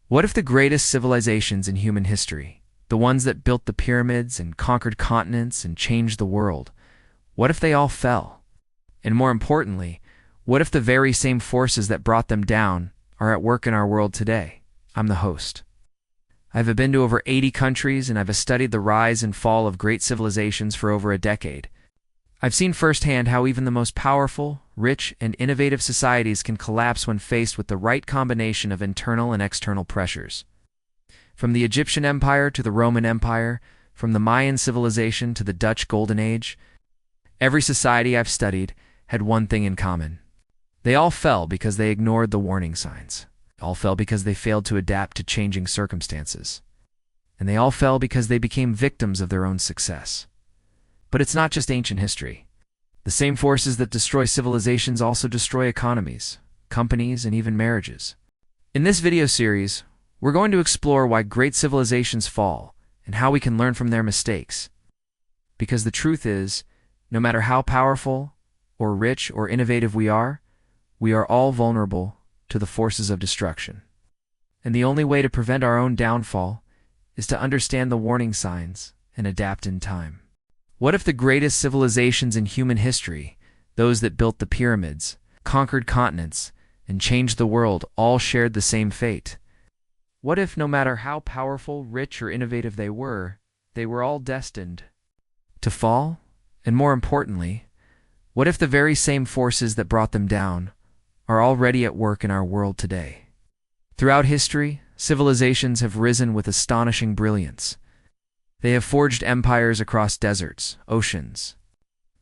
What if the greatest civilizations in human history, the ones that built the pyramids and conquered continents and changed the world, what if they all fell? And more importantly, what if the very same forces that brought them down are at work in our world today? I'm the host. I've been to over 80 countries and I've studied the rise and fall of great civilizations for over a decade. I've seen firsthand how even the most powerful, rich, and innovative societies can collapse when faced with the right combination of internal and external pressures. From the Egyptian Empire to the Roman Empire, from the Mayan civilization to the Dutch Golden Age, every society I've studied had one thing in common. They all fell because they ignored the warning signs. They all fell because they failed to adapt to changing circumstances. And they all fell because they became victims of their own success. But it's not just ancient history. The same forces that destroy civilizations also destroy economies, companies, and even marriages. In this video series, we're going to explore why great civilizations fall and how we can learn from their mistakes. Because the truth is, no matter how powerful, or rich, or innovative we are all vulnerable to the forces of destruction. And the only way to prevent our own downfall is to understand the warning signs and adapt in time. What if the greatest civilizations in human history, those that built the pyramids, conquered continents, and changed the world, all shared the same fate? What if no matter how powerful, rich, or innovative they were all destined to fall? And more importantly, what if the very same forces that brought them down are already at work in our world today? Throughout history, civilizations have risen with astonishing brilliance. They have forged empires across deserts, oceans,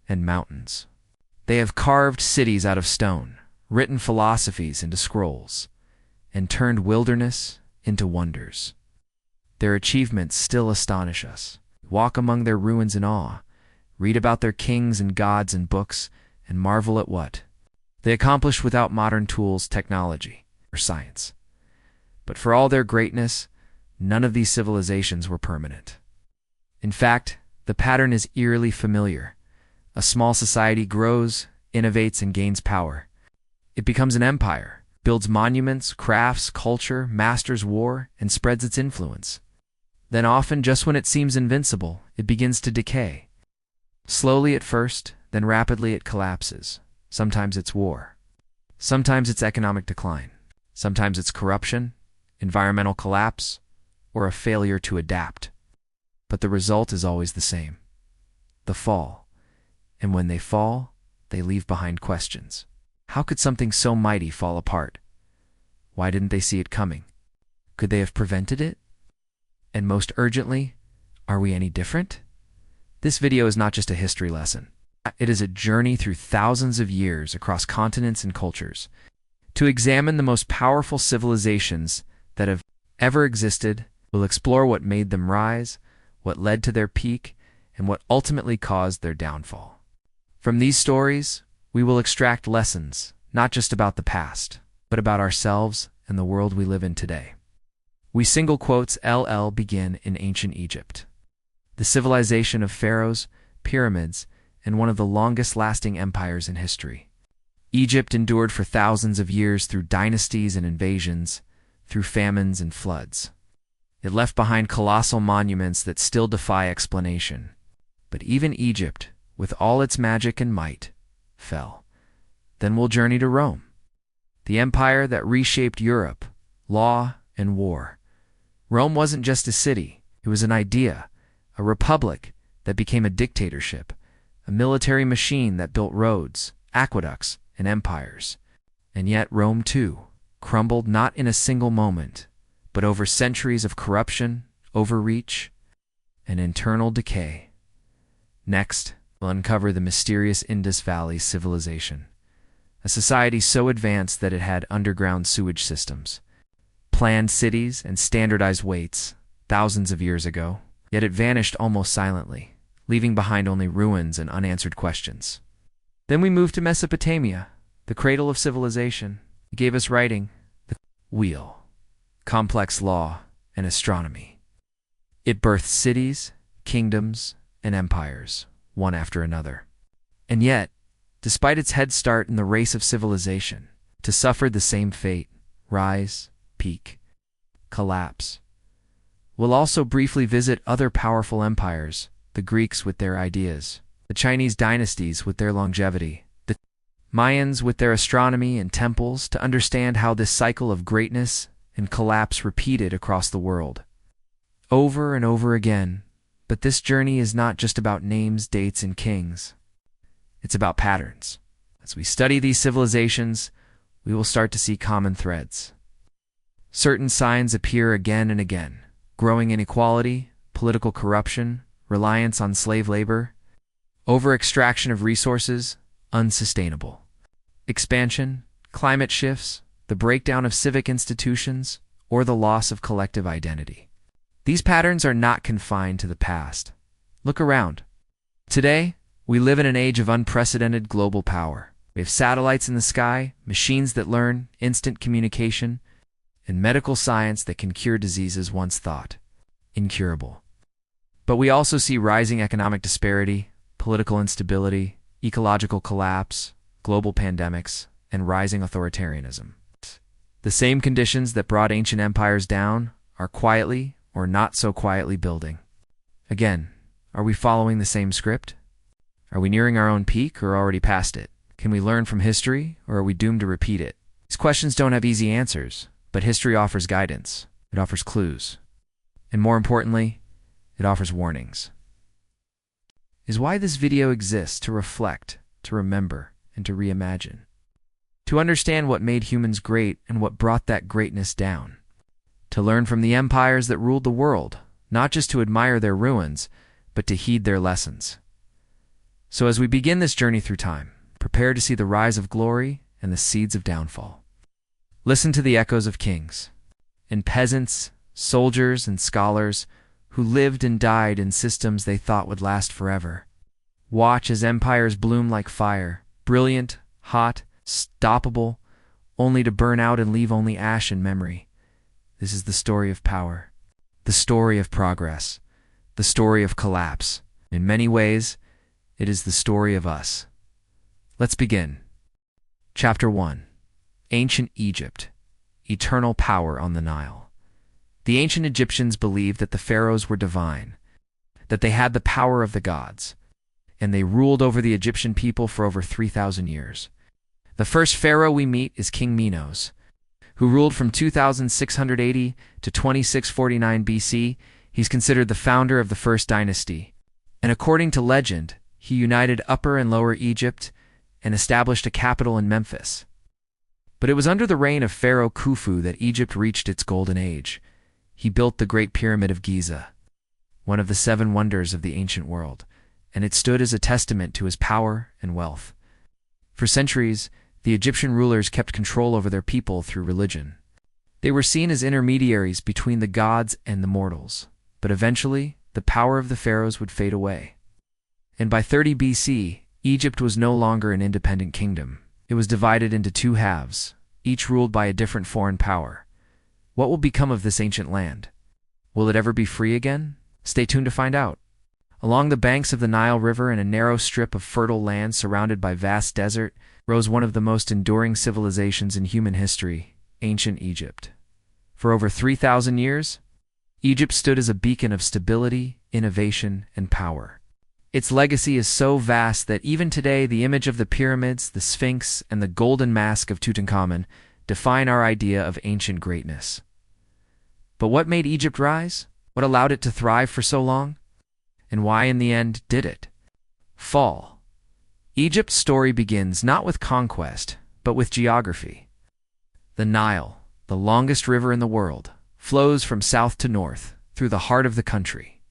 and mountains. They have carved cities out of stone, written philosophies into scrolls, and turned wilderness into wonders. Their achievements still astonish us. Walk among their ruins in awe, read about their kings and gods in books, and marvel at what they accomplished without modern tools, technology, or science. But for all their greatness, none of these civilizations were permanent. In fact, the pattern is eerily familiar. A small society grows, innovates, and gains power. It becomes an empire, builds monuments, crafts, culture, masters war, and spreads its influence. Then often, just when it seems invincible, it begins to decay. Slowly at first, then rapidly it collapses. Sometimes it's war. Sometimes it's economic decline. Sometimes it's corruption, environmental collapse, or a failure to adapt. But the result is always the same: the fall. And when they fall, they leave behind questions. How could something so mighty fall apart? Why didn't they see it coming? Could they have prevented it? And most urgently, are we any different? This video is not just a history lesson. It is a journey through thousands of years across continents and cultures to examine the most powerful civilizations that have ever existed. We'll explore what made them rise, what led to their peak, and what ultimately caused their downfall. From these stories, we will extract lessons, not just about the past, but about ourselves and the world we live in today. We single quotes LL begin in ancient Egypt, the civilization of pharaohs, pyramids, and one of the longest-lasting empires in history. Egypt endured for thousands of years through dynasties and invasions, through famines and floods. It left behind colossal monuments that still defy explanation. But even Egypt, with all its magic and might, fell. Then we'll journey to Rome, the empire that reshaped Europe, law, and war. Rome wasn't just a city, it was an idea, a republic that became a dictatorship, a military machine that built roads, aqueducts, and empires. And yet Rome, too, crumbled not in a single moment, but over centuries of corruption, overreach, and internal decay. Next, we'll uncover the mysterious Indus Valley Civilization, a society so advanced that it had underground sewage systems, planned cities, and standardized weights thousands of years ago, yet it vanished almost silently, leaving behind only ruins and unanswered questions. Then we moved to Mesopotamia, the cradle of civilization. It gave us writing, the wheel, complex law, and astronomy. It birthed cities, kingdoms, and empires, one after another. And yet, despite its head start in the race of civilization, it suffered the same fate: rise, peak, collapse. We'll also briefly visit other powerful empires, the Greeks with their ideas, the Chinese dynasties with their longevity, the Mayans with their astronomy and temples, to understand how this cycle of greatness and collapse repeated across the world, over and over again. But this journey is not just about names, dates, and kings. It's about patterns. As we study these civilizations, we will start to see common threads. Certain signs appear again and again: growing inequality, political corruption, reliance on slave labor, over-extraction of resources, unsustainable expansion, climate shifts, the breakdown of civic institutions, or the loss of collective identity. These patterns are not confined to the past. Look around. Today, we live in an age of unprecedented global power. We have satellites in the sky, machines that learn, instant communication, and medical science that can cure diseases once thought incurable. But we also see rising economic disparity, political instability, ecological collapse, global pandemics, and rising authoritarianism. The same conditions that brought ancient empires down are quietly or not so quietly building. Again, are we following the same script? Are we nearing our own peak or already past it? Can we learn from history, or are we doomed to repeat it? These questions don't have easy answers, but history offers guidance. It offers clues. And more importantly, it offers warnings. Is why this video exists: to reflect, to remember, and to reimagine. To understand what made humans great and what brought that greatness down. To learn from the empires that ruled the world, not just to admire their ruins, but to heed their lessons. So as we begin this journey through time, prepare to see the rise of glory and the seeds of downfall. Listen to the echoes of kings, and peasants, soldiers, and scholars who lived and died in systems they thought would last forever. Watch as empires bloom like fire, brilliant, hot, stoppable, only to burn out and leave only ash and memory. This is the story of power, the story of progress, the story of collapse. In many ways, it is the story of us. Let's begin. Chapter 1. Ancient Egypt. Eternal power on the Nile. The ancient Egyptians believed that the pharaohs were divine, that they had the power of the gods, and they ruled over the Egyptian people for over 3,000 years. The first pharaoh we meet is King Menos, who ruled from 2680 to 2649 BC. He's considered the founder of the first dynasty, and according to legend, he united Upper and Lower Egypt and established a capital in Memphis. But it was under the reign of Pharaoh Khufu that Egypt reached its golden age. He built the Great Pyramid of Giza, one of the 7 wonders of the ancient world, and it stood as a testament to his power and wealth. For centuries, the Egyptian rulers kept control over their people through religion. They were seen as intermediaries between the gods and the mortals, but eventually, the power of the pharaohs would fade away. And by 30 BC, Egypt was no longer an independent kingdom. It was divided into 2 halves, each ruled by a different foreign power. What will become of this ancient land? Will it ever be free again? Stay tuned to find out. Along the banks of the Nile River, in a narrow strip of fertile land surrounded by vast desert, rose one of the most enduring civilizations in human history, ancient Egypt. For over 3,000 years, Egypt stood as a beacon of stability, innovation, and power. Its legacy is so vast that even today the image of the pyramids, the Sphinx, and the golden mask of Tutankhamun define our idea of ancient greatness. But what made Egypt rise? What allowed it to thrive for so long? And why, in the end, did it fall? Egypt's story begins not with conquest, but with geography. The Nile, the longest river in the world, flows from south to north through the heart of the country.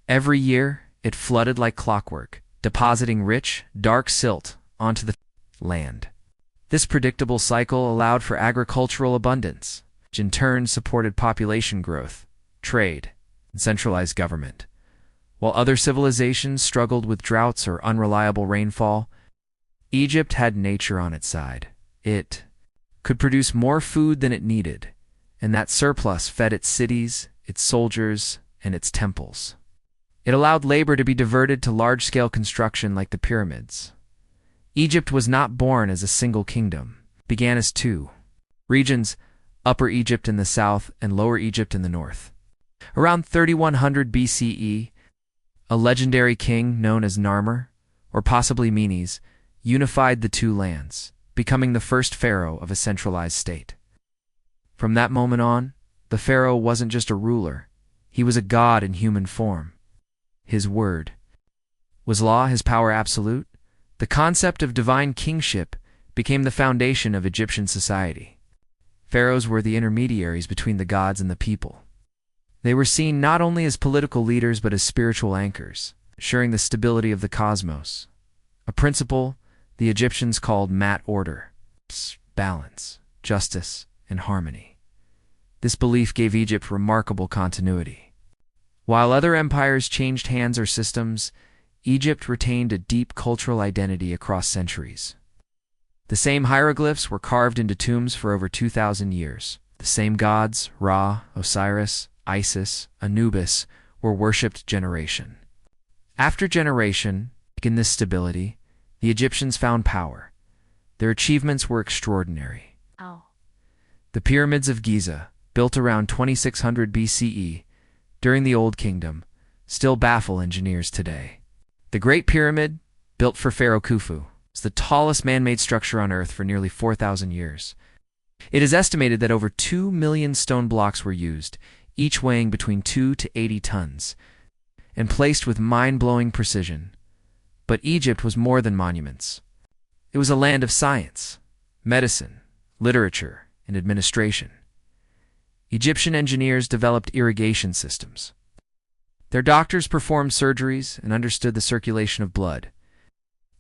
Every year, it flooded like clockwork, depositing rich, dark silt onto the land. This predictable cycle allowed for agricultural abundance, which in turn supported population growth, trade, and centralized government. While other civilizations struggled with droughts or unreliable rainfall, Egypt had nature on its side. It could produce more food than it needed, and that surplus fed its cities, its soldiers, and its temples. It allowed labor to be diverted to large-scale construction like the pyramids. Egypt was not born as a single kingdom. It began as 2 regions, Upper Egypt in the south and Lower Egypt in the north. Around 3100 BCE, a legendary king known as Narmer, or possibly Menes, unified the two lands, becoming the first pharaoh of a centralized state. From that moment on, the pharaoh wasn't just a ruler, he was a god in human form. His word. Was law his power absolute? The concept of divine kingship became the foundation of Egyptian society. Pharaohs were the intermediaries between the gods and the people. They were seen not only as political leaders but as spiritual anchors, assuring the stability of the cosmos. A principle the Egyptians called mat order, balance, justice, and harmony. This belief gave Egypt remarkable continuity. While other empires changed hands or systems, Egypt retained a deep cultural identity across centuries. The same hieroglyphs were carved into tombs for over 2,000 years. The same gods, Ra, Osiris, Isis, Anubis, were worshipped generation after generation. In this stability, the Egyptians found power. Their achievements were extraordinary. The pyramids of Giza, built around 2600 BCE, during the Old Kingdom, still baffle engineers today. The Great Pyramid, built for Pharaoh Khufu, is the tallest man-made structure on Earth for nearly 4,000 years. It is estimated that over 2 million stone blocks were used, each weighing between 2 to 80 tons, and placed with mind-blowing precision. But Egypt was more than monuments. It was a land of science, medicine, literature, and administration. Egyptian engineers developed irrigation systems. Their doctors performed surgeries and understood the circulation of blood.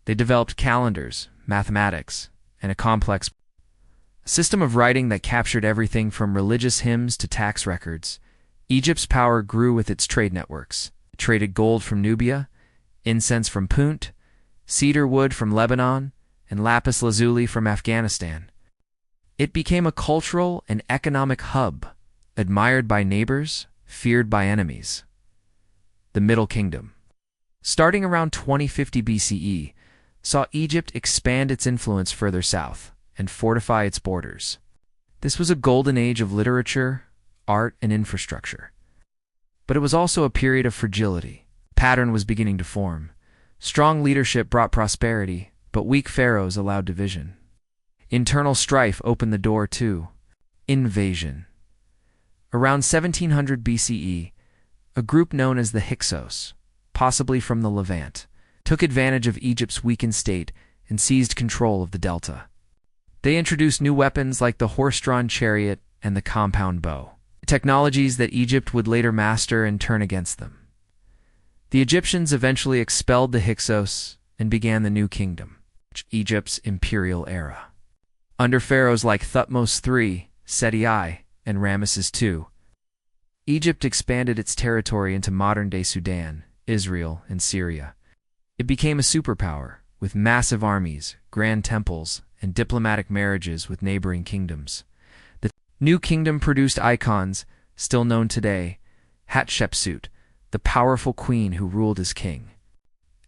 They developed calendars, mathematics, and a complex system of writing that captured everything from religious hymns to tax records. Egypt's power grew with its trade networks. It traded gold from Nubia, incense from Punt, cedar wood from Lebanon, and lapis lazuli from Afghanistan. It became a cultural and economic hub, admired by neighbors, feared by enemies. The Middle Kingdom, starting around 2050 BCE, saw Egypt expand its influence further south and fortify its borders. This was a golden age of literature, art, and infrastructure. But it was also a period of fragility. A pattern was beginning to form. Strong leadership brought prosperity, but weak pharaohs allowed division. Internal strife opened the door to invasion. Around 1700 BCE, a group known as the Hyksos, possibly from the Levant, took advantage of Egypt's weakened state and seized control of the delta. They introduced new weapons like the horse-drawn chariot and the compound bow, technologies that Egypt would later master and turn against them. The Egyptians eventually expelled the Hyksos and began the New Kingdom, Egypt's imperial era. Under pharaohs like Thutmose III, Seti I, and Ramesses II, Egypt expanded its territory into modern-day Sudan, Israel, and Syria. It became a superpower, with massive armies, grand temples, and diplomatic marriages with neighboring kingdoms. The New Kingdom produced icons, still known today: Hatshepsut, the powerful queen who ruled as king;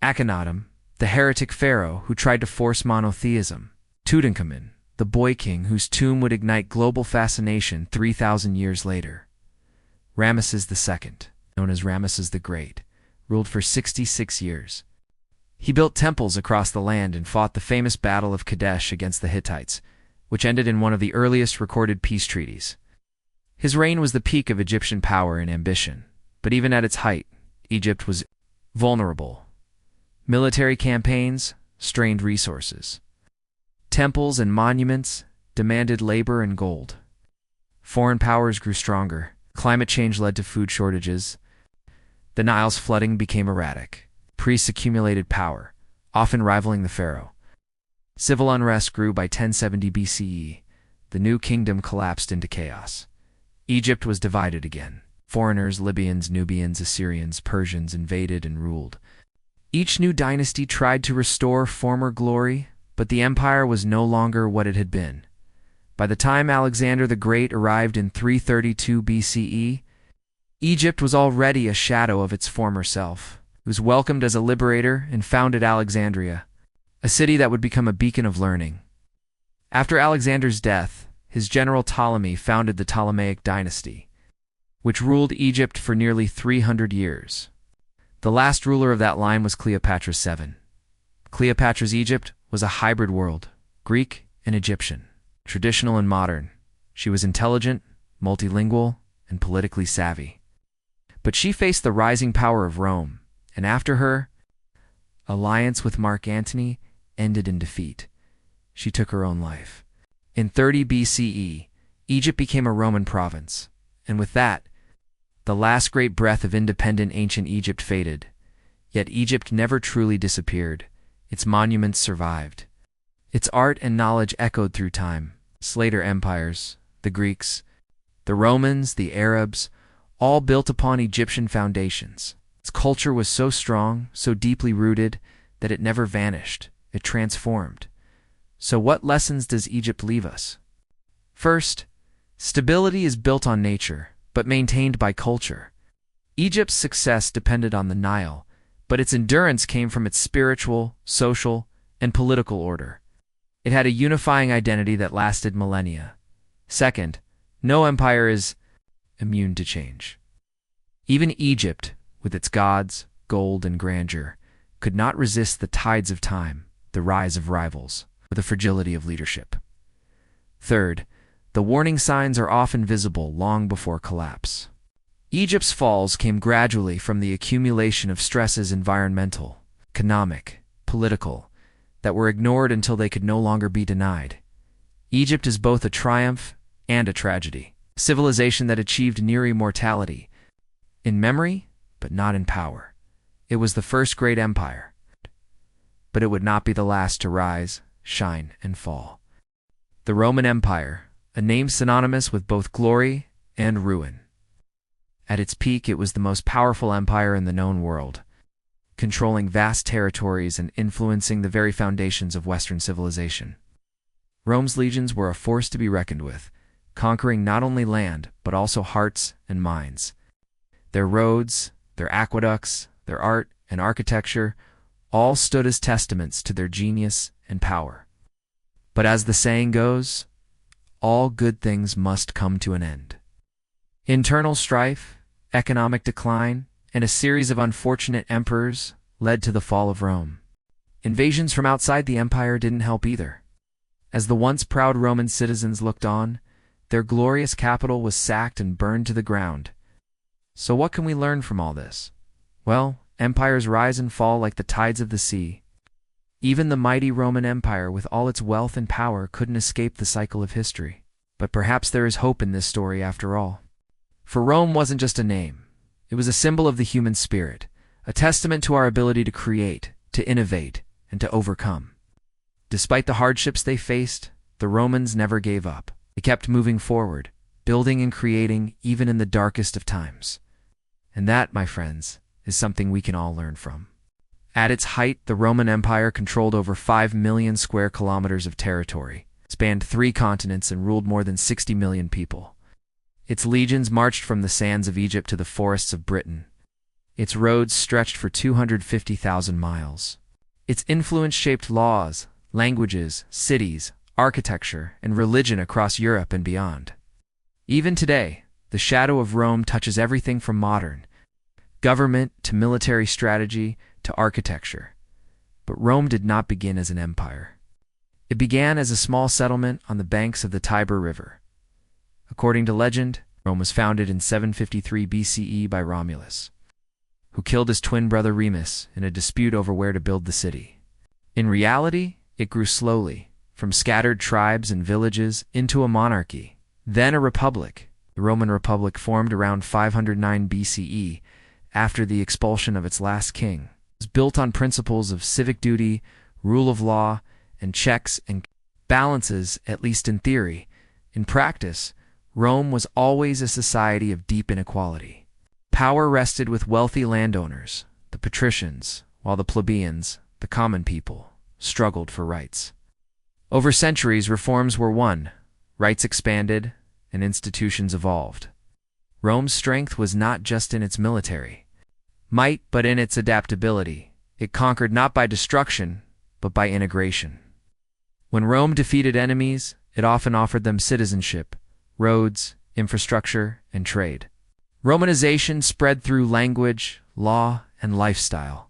Akhenaten, the heretic pharaoh who tried to force monotheism; Tutankhamun, the boy king whose tomb would ignite global fascination 3,000 years later; Ramesses II, known as Ramesses the Great, ruled for 66 years. He built temples across the land and fought the famous Battle of Kadesh against the Hittites, which ended in one of the earliest recorded peace treaties. His reign was the peak of Egyptian power and ambition, but even at its height, Egypt was vulnerable. Military campaigns strained resources. Temples and monuments demanded labor and gold. Foreign powers grew stronger. Climate change led to food shortages. The Nile's flooding became erratic. Priests accumulated power, often rivaling the pharaoh. Civil unrest grew by 1070 BCE. The New Kingdom collapsed into chaos. Egypt was divided again. Foreigners, Libyans, Nubians, Assyrians, Persians invaded and ruled. Each new dynasty tried to restore former glory, but the empire was no longer what it had been. By the time Alexander the Great arrived in 332 BCE, Egypt was already a shadow of its former self. He was welcomed as a liberator and founded Alexandria, a city that would become a beacon of learning. After Alexander's death, his general Ptolemy founded the Ptolemaic dynasty, which ruled Egypt for nearly 300 years. The last ruler of that line was Cleopatra VII. Cleopatra's Egypt was a hybrid world, Greek and Egyptian, traditional and modern. She was intelligent, multilingual, and politically savvy. But she faced the rising power of Rome, and after her alliance with Mark Antony ended in defeat. She took her own life. In 30 BCE, Egypt became a Roman province, and with that, the last great breath of independent ancient Egypt faded. Yet Egypt never truly disappeared. Its monuments survived. Its art and knowledge echoed through time. Later empires, the Greeks, the Romans, the Arabs, all built upon Egyptian foundations. Its culture was so strong, so deeply rooted, that it never vanished. It transformed. So what lessons does Egypt leave us? First, stability is built on nature, but maintained by culture. Egypt's success depended on the Nile, but its endurance came from its spiritual, social, and political order. It had a unifying identity that lasted millennia. Second, no empire is immune to change. Even Egypt, with its gods, gold, and grandeur, could not resist the tides of time, the rise of rivals, or the fragility of leadership. Third, the warning signs are often visible long before collapse. Egypt's falls came gradually from the accumulation of stresses environmental, economic, political, that were ignored until they could no longer be denied. Egypt is both a triumph and a tragedy. A civilization that achieved near immortality, in memory, but not in power. It was the first great empire, but it would not be the last to rise, shine, and fall. The Roman Empire, a name synonymous with both glory and ruin. At its peak, it was the most powerful empire in the known world, controlling vast territories and influencing the very foundations of Western civilization. Rome's legions were a force to be reckoned with, conquering not only land, but also hearts and minds. Their roads, their aqueducts, their art and architecture all stood as testaments to their genius and power. But as the saying goes, all good things must come to an end. Internal strife, economic decline, and a series of unfortunate emperors led to the fall of Rome. Invasions from outside the empire didn't help either. As the once proud Roman citizens looked on, their glorious capital was sacked and burned to the ground. So what can we learn from all this? Well, empires rise and fall like the tides of the sea. Even the mighty Roman Empire, with all its wealth and power, couldn't escape the cycle of history. But perhaps there is hope in this story after all. For Rome wasn't just a name. It was a symbol of the human spirit, a testament to our ability to create, to innovate, and to overcome. Despite the hardships they faced, the Romans never gave up. They kept moving forward, building and creating even in the darkest of times. And that, my friends, is something we can all learn from. At its height, the Roman Empire controlled over 5 million square kilometers of territory, spanned 3 continents, and ruled more than 60 million people. Its legions marched from the sands of Egypt to the forests of Britain. Its roads stretched for 250,000 miles. Its influence shaped laws, languages, cities, architecture, and religion across Europe and beyond. Even today, the shadow of Rome touches everything from modern government to military strategy to architecture. But Rome did not begin as an empire. It began as a small settlement on the banks of the Tiber River. According to legend, Rome was founded in 753 BCE by Romulus, who killed his twin brother Remus in a dispute over where to build the city. In reality, it grew slowly, from scattered tribes and villages into a monarchy, then a republic. The Roman Republic formed around 509 BCE after the expulsion of its last king. It was built on principles of civic duty, rule of law, and checks and balances, at least in theory. In practice, Rome was always a society of deep inequality. Power rested with wealthy landowners, the patricians, while the plebeians, the common people, struggled for rights. Over centuries, reforms were won, rights expanded, and institutions evolved. Rome's strength was not just in its military might, but in its adaptability. It conquered not by destruction, but by integration. When Rome defeated enemies, It often offered them citizenship, roads, infrastructure, and trade. Romanization spread through language, law, and lifestyle.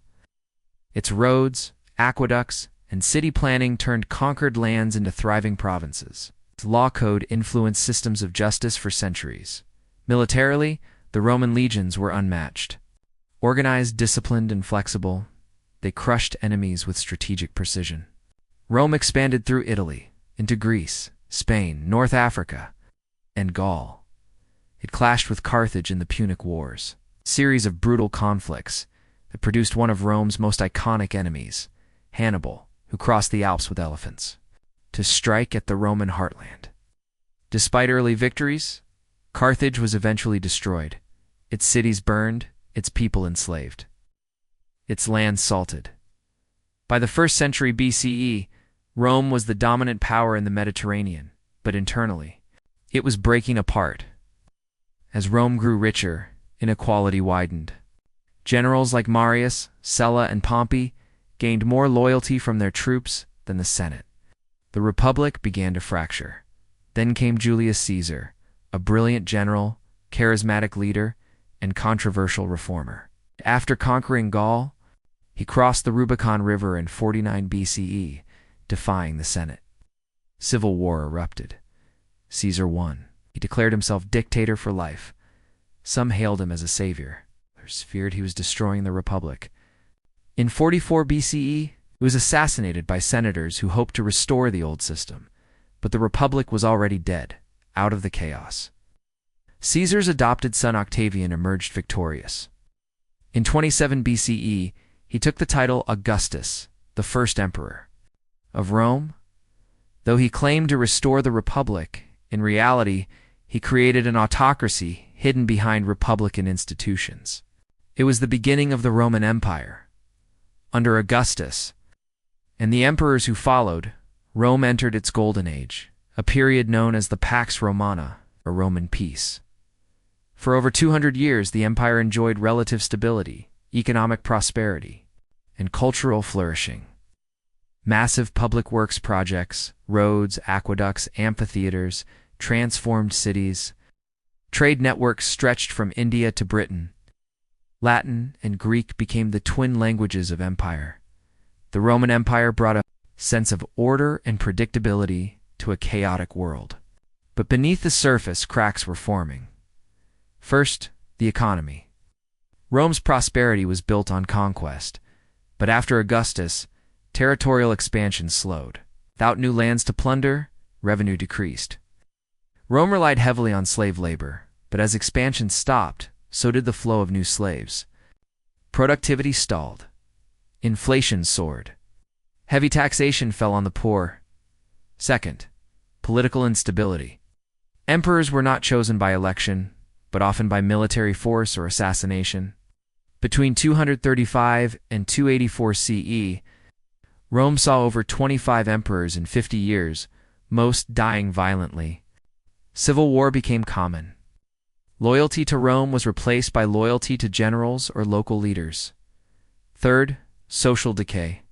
Its roads, aqueducts, and city planning turned conquered lands into thriving provinces. Its law code influenced systems of justice for centuries. Militarily, the Roman legions were unmatched. Organized, disciplined, and flexible, they crushed enemies with strategic precision. Rome expanded through Italy, into Greece, Spain, North Africa, and Gaul. It clashed with Carthage in the Punic Wars, a series of brutal conflicts that produced one of Rome's most iconic enemies, Hannibal, who crossed the Alps with elephants to strike at the Roman heartland. Despite early victories, Carthage was eventually destroyed, its cities burned, its people enslaved, its land salted. By the 1st century BCE, Rome was the dominant power in the Mediterranean, but internally, it was breaking apart. As Rome grew richer, inequality widened. Generals like Marius, Sulla, and Pompey gained more loyalty from their troops than the Senate. The Republic began to fracture. Then came Julius Caesar, a brilliant general, charismatic leader, and controversial reformer. After conquering Gaul, he crossed the Rubicon River in 49 BCE, defying the Senate. Civil war erupted. Caesar won. He declared himself dictator for life. Some hailed him as a savior. Others feared he was destroying the Republic. In 44 BCE, he was assassinated by senators who hoped to restore the old system, but the Republic was already dead, out of the chaos. Caesar's adopted son Octavian emerged victorious. In 27 BCE, he took the title Augustus, the first emperor of Rome. Though he claimed to restore the Republic, in reality, he created an autocracy hidden behind republican institutions. It was the beginning of the Roman Empire. Under Augustus and the emperors who followed, Rome entered its golden age, a period known as the Pax Romana, or Roman peace. For over 200 years, the empire enjoyed relative stability, economic prosperity, and cultural flourishing. Massive public works projects, roads, aqueducts, amphitheaters, transformed cities. Trade networks stretched from India to Britain. Latin and Greek became the twin languages of empire. The Roman Empire brought a sense of order and predictability to a chaotic world. But beneath the surface, cracks were forming. First, the economy. Rome's prosperity was built on conquest, but after Augustus, territorial expansion slowed. Without new lands to plunder, revenue decreased. Rome relied heavily on slave labor, but as expansion stopped, so did the flow of new slaves. Productivity stalled. Inflation soared. Heavy taxation fell on the poor. Second, political instability. Emperors were not chosen by election, but often by military force or assassination. Between 235 and 284 CE, Rome saw over 25 emperors in 50 years, most dying violently. Civil war became common. Loyalty to Rome was replaced by loyalty to generals or local leaders. Third, social decay.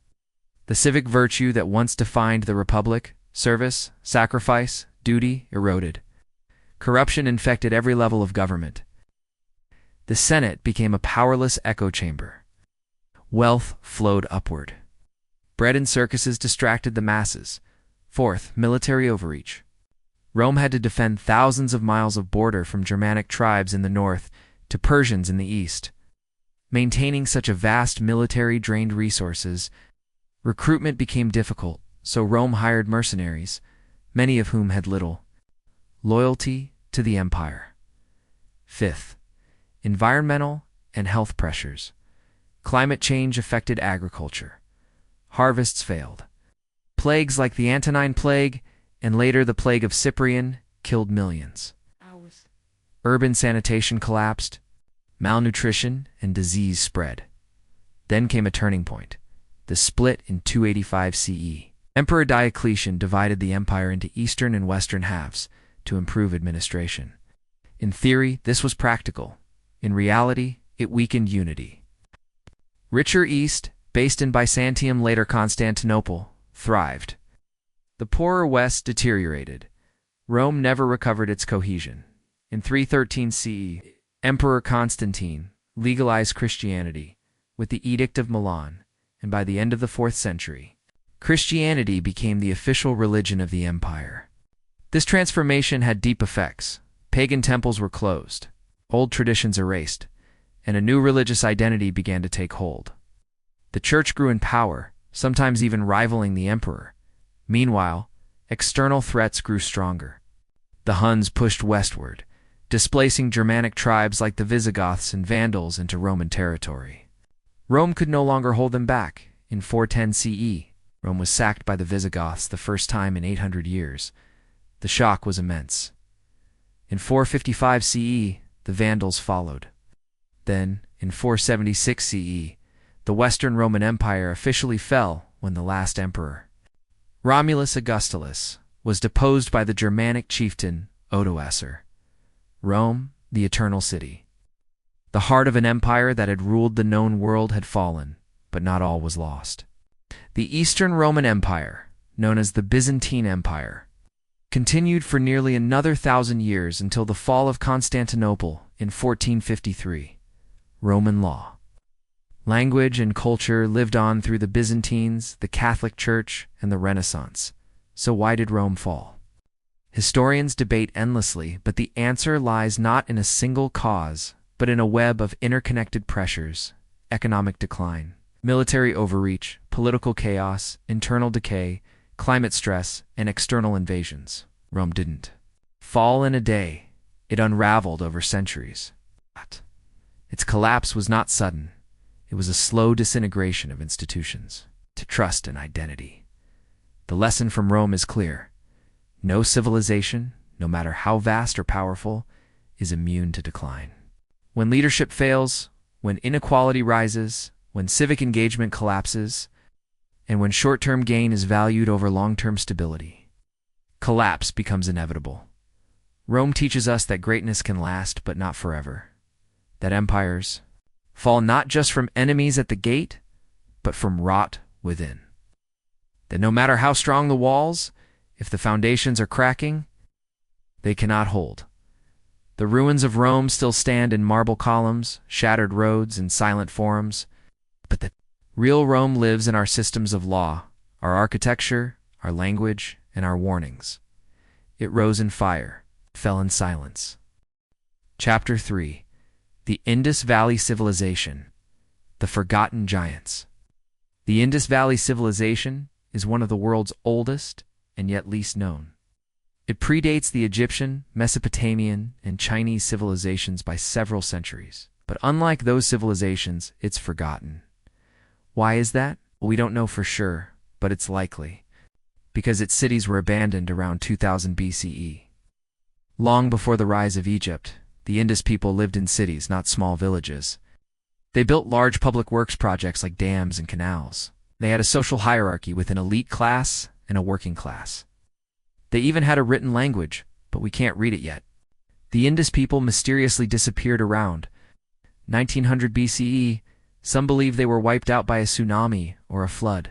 The civic virtue that once defined the Republic, service, sacrifice, duty, eroded. Corruption infected every level of government. The Senate became a powerless echo chamber. Wealth flowed upward. Bread and circuses distracted the masses. Fourth, military overreach. Rome had to defend thousands of miles of border from Germanic tribes in the north to Persians in the east. Maintaining such a vast military drained resources. Recruitment became difficult, so Rome hired mercenaries, many of whom had little loyalty to the empire. Fifth, environmental and health pressures. Climate change affected agriculture. Harvests failed. Plagues like the Antonine Plague and later the Plague of Cyprian killed millions. Urban sanitation collapsed. Malnutrition and disease spread. Then came a turning point, the split in 285 CE. Emperor Diocletian divided the empire into eastern and western halves to improve administration. In theory, this was practical. In reality, it weakened unity. Richer East, based in Byzantium, later Constantinople, thrived. The poorer West deteriorated, Rome never recovered its cohesion. In 313 CE, Emperor Constantine legalized Christianity with the Edict of Milan, and by the end of the 4th century, Christianity became the official religion of the empire. This transformation had deep effects. Pagan temples were closed, old traditions erased, and a new religious identity began to take hold. The church grew in power, sometimes even rivaling the emperor. Meanwhile, external threats grew stronger. The Huns pushed westward, displacing Germanic tribes like the Visigoths and Vandals into Roman territory. Rome could no longer hold them back. In 410 CE, Rome was sacked by the Visigoths the first time in 800 years. The shock was immense. In 455 CE, the Vandals followed. Then, in 476 CE, the Western Roman Empire officially fell when the last emperor, Romulus Augustulus, was deposed by the Germanic chieftain Odoacer. Rome, the Eternal City. The heart of an empire that had ruled the known world had fallen, but not all was lost. The Eastern Roman Empire, known as the Byzantine Empire, continued for nearly another 1,000 years until the fall of Constantinople in 1453. Roman law, language, and culture lived on through the Byzantines, the Catholic Church, and the Renaissance. So why did Rome fall? Historians debate endlessly, but the answer lies not in a single cause, but in a web of interconnected pressures: economic decline, military overreach, political chaos, internal decay, climate stress, and external invasions. Rome didn't fall in a day. It unraveled over centuries. Its collapse was not sudden. It was a slow disintegration of institutions, to trust and identity. The lesson from Rome is clear. No civilization, no matter how vast or powerful, is immune to decline. When leadership fails, when inequality rises, when civic engagement collapses, and when short-term gain is valued over long-term stability, collapse becomes inevitable. Rome teaches us that greatness can last, but not forever. That empires fall not just from enemies at the gate, but from rot within. That no matter how strong the walls, if the foundations are cracking, they cannot hold. The ruins of Rome still stand in marble columns, shattered roads, and silent forums, but the real Rome lives in our systems of law, our architecture, our language, and our warnings. It rose in fire, fell in silence. Chapter 3: The Indus Valley Civilization, the Forgotten Giants. The Indus Valley Civilization is one of the world's oldest and yet least known. It predates the Egyptian, Mesopotamian, and Chinese civilizations by several centuries. But unlike those civilizations, it's forgotten. Why is that? Well, we don't know for sure, but it's likely, because its cities were abandoned around 2000 BCE. Long before the rise of Egypt, the Indus people lived in cities, not small villages. They built large public works projects like dams and canals. They had a social hierarchy with an elite class and a working class. They even had a written language, but we can't read it yet. The Indus people mysteriously disappeared around 1900 BCE. Some believe they were wiped out by a tsunami or a flood.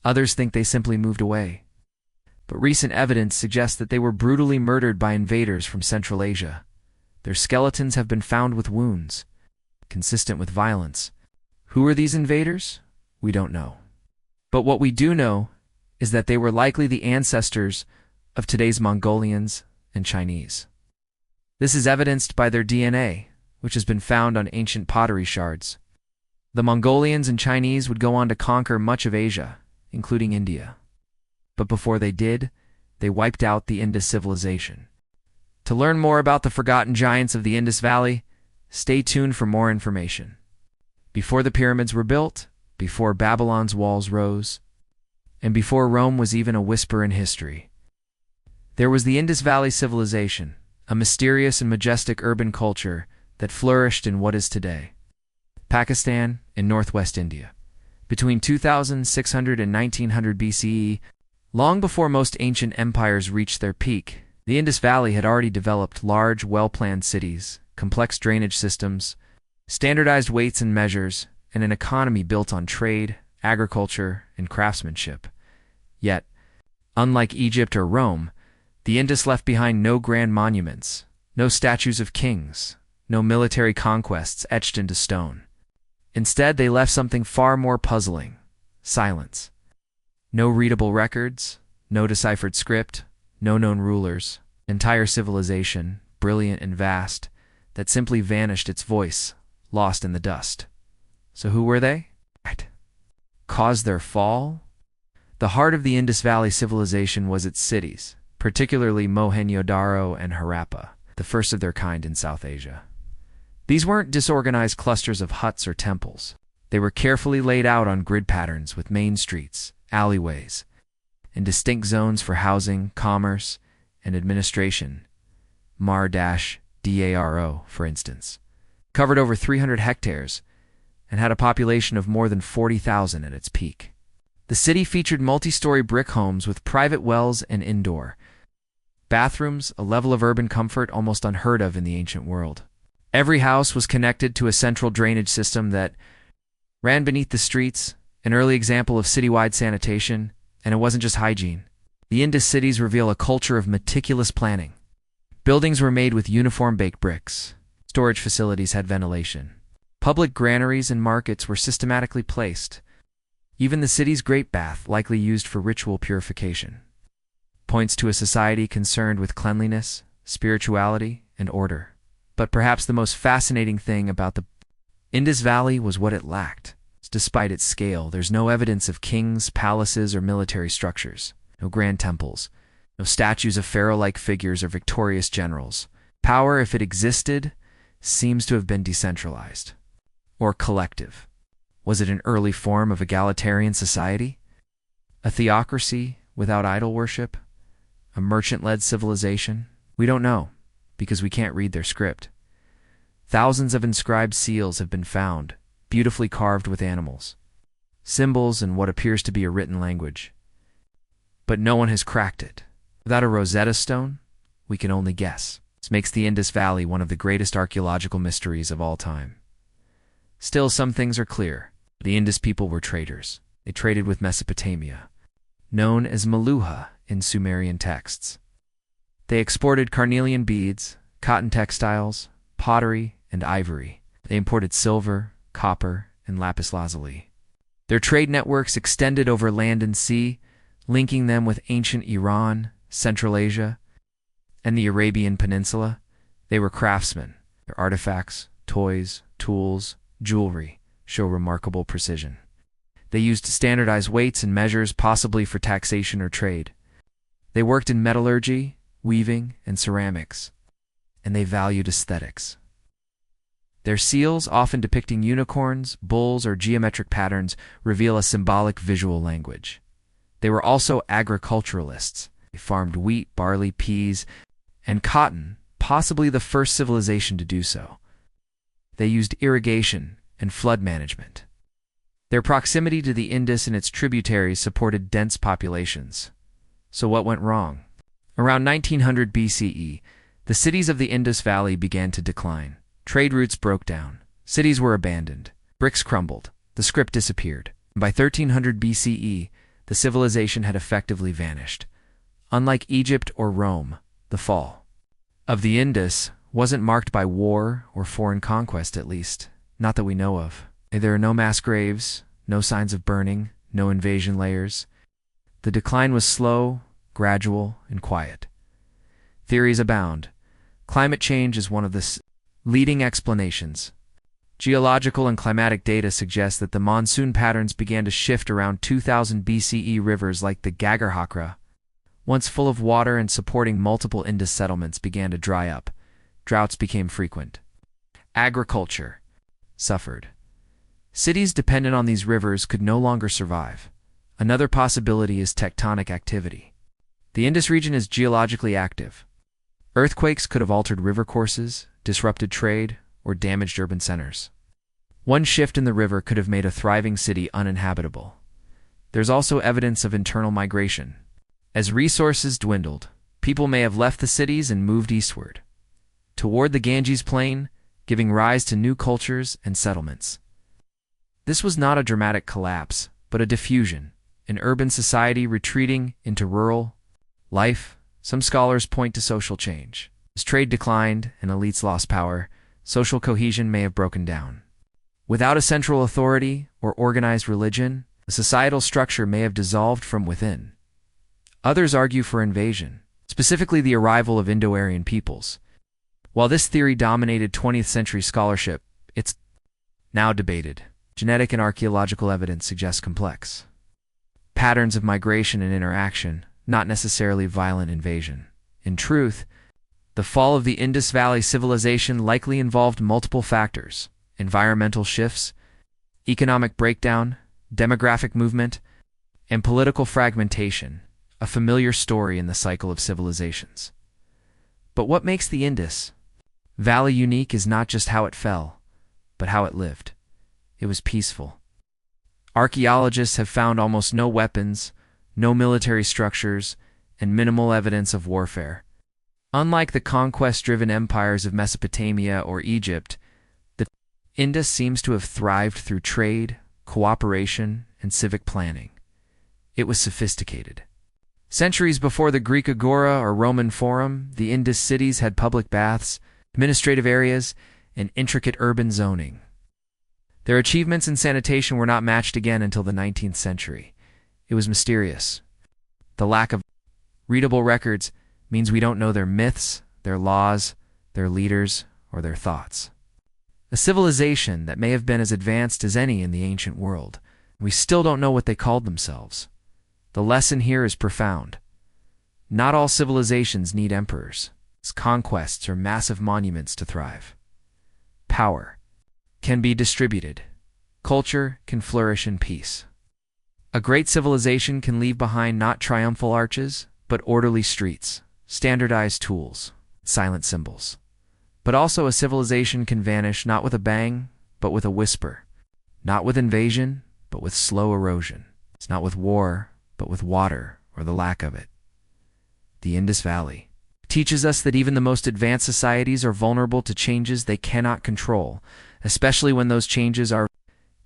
Others think they simply moved away. But recent evidence suggests that they were brutally murdered by invaders from Central Asia. Their skeletons have been found with wounds, consistent with violence. Who are these invaders? We don't know. But what we do know is that they were likely the ancestors of today's Mongolians and Chinese. This is evidenced by their DNA, which has been found on ancient pottery shards. The Mongolians and Chinese would go on to conquer much of Asia, including India. But before they did, they wiped out the Indus civilization. To learn more about the forgotten giants of the Indus Valley, stay tuned for more information. Before the pyramids were built, before Babylon's walls rose, and before Rome was even a whisper in history, there was the Indus Valley Civilization, a mysterious and majestic urban culture that flourished in what is today Pakistan and northwest India. Between 2600 and 1900 BCE, long before most ancient empires reached their peak, the Indus Valley had already developed large, well-planned cities, complex drainage systems, standardized weights and measures, and an economy built on trade, agriculture, and craftsmanship. Yet, unlike Egypt or Rome, The Indus left behind no grand monuments, no statues of kings, no military conquests etched into stone. Instead, they left something far more puzzling: silence. No readable records, no deciphered script, no known rulers. Entire civilization, brilliant and vast, that simply vanished, its voice lost in the dust. So who were they? Caused their fall? The heart of the Indus Valley Civilization was its cities, particularly Mohenjo-daro and Harappa, the first of their kind in South Asia. These weren't disorganized clusters of huts or temples. They were carefully laid out on grid patterns with main streets, alleyways, and distinct zones for housing, commerce, and administration. Mar-Daro, for instance, covered over 300 hectares and had a population of more than 40,000 at its peak. The city featured multi-story brick homes with private wells and indoor bathrooms, a level of urban comfort almost unheard of in the ancient world. Every house was connected to a central drainage system that ran beneath the streets, an early example of citywide sanitation, and it wasn't just hygiene. The Indus cities reveal a culture of meticulous planning. Buildings were made with uniform baked bricks. Storage facilities had ventilation. Public granaries and markets were systematically placed. Even the city's great bath, likely used for ritual purification, points to a society concerned with cleanliness, spirituality, and order. But perhaps the most fascinating thing about the Indus Valley was what it lacked. Despite its scale, there's no evidence of kings, palaces, or military structures. No grand temples. No statues of pharaoh-like figures or victorious generals. Power, if it existed, seems to have been decentralized. Or collective. Was it an early form of egalitarian society? A theocracy without idol worship? A merchant-led civilization? We don't know, because we can't read their script. Thousands of inscribed seals have been found, beautifully carved with animals, symbols, and what appears to be a written language. But no one has cracked it. Without a Rosetta Stone, we can only guess. This makes the Indus Valley one of the greatest archaeological mysteries of all time. Still, some things are clear. The Indus people were traders. They traded with Mesopotamia, known as Meluha in Sumerian texts. They exported carnelian beads, cotton textiles, pottery, and ivory. They imported silver, copper, and lapis lazuli. Their trade networks extended over land and sea, linking them with ancient Iran, Central Asia, and the Arabian Peninsula. They were craftsmen. Their artifacts, toys, tools, jewelry show remarkable precision. They used standardized weights and measures, possibly for taxation or trade. They worked in metallurgy, weaving, and ceramics, and they valued aesthetics. Their seals, often depicting unicorns, bulls, or geometric patterns, reveal a symbolic visual language. They were also agriculturalists. They farmed wheat, barley, peas, and cotton, possibly the first civilization to do so. They used irrigation and flood management. Their proximity to the Indus and its tributaries supported dense populations. So what went wrong? Around 1900 BCE, the cities of the Indus Valley began to decline. Trade routes broke down. Cities were abandoned. Bricks crumbled. The script disappeared. By 1300 BCE, the civilization had effectively vanished. Unlike Egypt or Rome, the fall of the Indus wasn't marked by war or foreign conquest, at least, not that we know of. There are no mass graves, no signs of burning, no invasion layers. The decline was slow, gradual, and quiet. Theories abound. Climate change is one of the leading explanations. Geological and climatic data suggest that the monsoon patterns began to shift around 2000 BCE. Rivers like the Gagarhakra, once full of water and supporting multiple Indus settlements, began to dry up. Droughts became frequent. Agriculture suffered. Cities dependent on these rivers could no longer survive. Another possibility is tectonic activity. The Indus region is geologically active. Earthquakes could have altered river courses, disrupted trade, or damaged urban centers. One shift in the river could have made a thriving city uninhabitable. There's also evidence of internal migration. As resources dwindled, people may have left the cities and moved eastward, toward the Ganges Plain, giving rise to new cultures and settlements. This was not a dramatic collapse, but a diffusion, an urban society retreating into rural life, Some scholars point to social change. As trade declined and elites lost power, social cohesion may have broken down. Without a central authority or organized religion, the societal structure may have dissolved from within. Others argue for invasion, specifically the arrival of Indo-Aryan peoples. While this theory dominated 20th century scholarship, it's now debated. Genetic and archaeological evidence suggests complex patterns of migration and interaction, not necessarily violent invasion. In truth, the fall of the Indus Valley Civilization likely involved multiple factors: environmental shifts, economic breakdown, demographic movement, and political fragmentation, a familiar story in the cycle of civilizations. But what makes the Indus Valley unique is not just how it fell, but how it lived. It was peaceful. Archaeologists have found almost no weapons, no military structures, and minimal evidence of warfare. Unlike the conquest-driven empires of Mesopotamia or Egypt, the Indus seems to have thrived through trade, cooperation, and civic planning. It was sophisticated. Centuries before the Greek agora or Roman forum, the Indus cities had public baths, administrative areas, and intricate urban zoning. Their achievements in sanitation were not matched again until the 19th century. It was mysterious. The lack of readable records means we don't know their myths, their laws, their leaders, or their thoughts. A civilization that may have been as advanced as any in the ancient world. We still don't know what they called themselves. The lesson here is profound. Not all civilizations need emperors, conquests, or massive monuments to thrive. Power can be distributed. Culture can flourish in peace. A great civilization can leave behind not triumphal arches, but orderly streets, standardized tools, silent symbols. But also a civilization can vanish not with a bang, but with a whisper. Not with invasion, but with slow erosion. It's not with war, but with water, or the lack of it. The Indus Valley teaches us that even the most advanced societies are vulnerable to changes they cannot control, especially when those changes are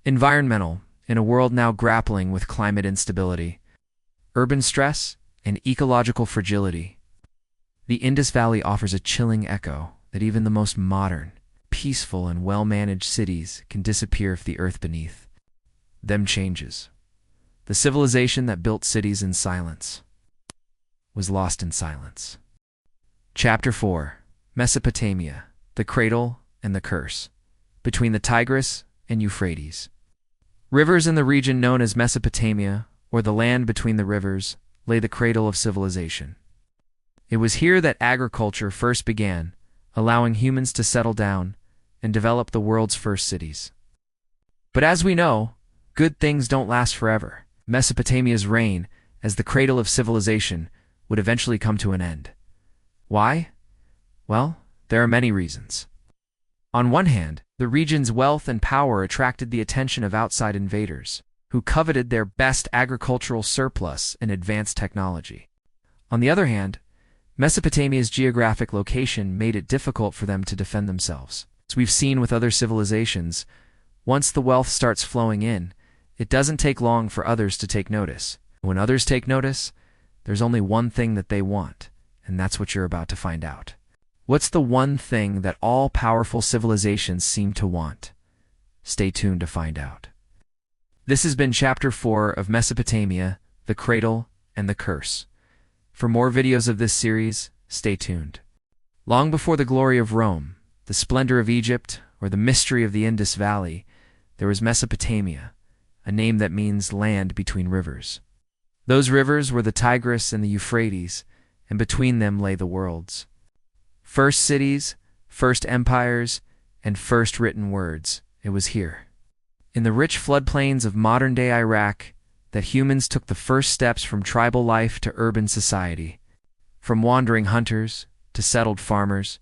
environmental, in a world now grappling with climate instability, urban stress, and ecological fragility. The Indus Valley offers a chilling echo that even the most modern, peaceful, and well-managed cities can disappear if the earth beneath them changes. The civilization that built cities in silence was lost in silence. Chapter 4: Mesopotamia, the Cradle and the Curse. Between the Tigris and Euphrates. Rivers in the region known as Mesopotamia, or the land between the rivers, lay the cradle of civilization. It was here that agriculture first began, allowing humans to settle down and develop the world's first cities. But as we know, good things don't last forever. Mesopotamia's reign as the cradle of civilization would eventually come to an end. Why? Well, there are many reasons. On one hand, the region's wealth and power attracted the attention of outside invaders, who coveted their best agricultural surplus and advanced technology. On the other hand, Mesopotamia's geographic location made it difficult for them to defend themselves. As we've seen with other civilizations, once the wealth starts flowing in, it doesn't take long for others to take notice. When others take notice, there's only one thing that they want, and that's what you're about to find out. What's the one thing that all powerful civilizations seem to want? Stay tuned to find out. This has been Chapter 4 of Mesopotamia, the Cradle and the Curse. For more videos of this series, stay tuned. Long before the glory of Rome, the splendor of Egypt, or the mystery of the Indus Valley, there was Mesopotamia, a name that means land between rivers. Those rivers were the Tigris and the Euphrates, and between them lay the worlds. First cities, first empires, and first written words. It was here, in the rich floodplains of modern-day Iraq, that humans took the first steps from tribal life to urban society, from wandering hunters to settled farmers,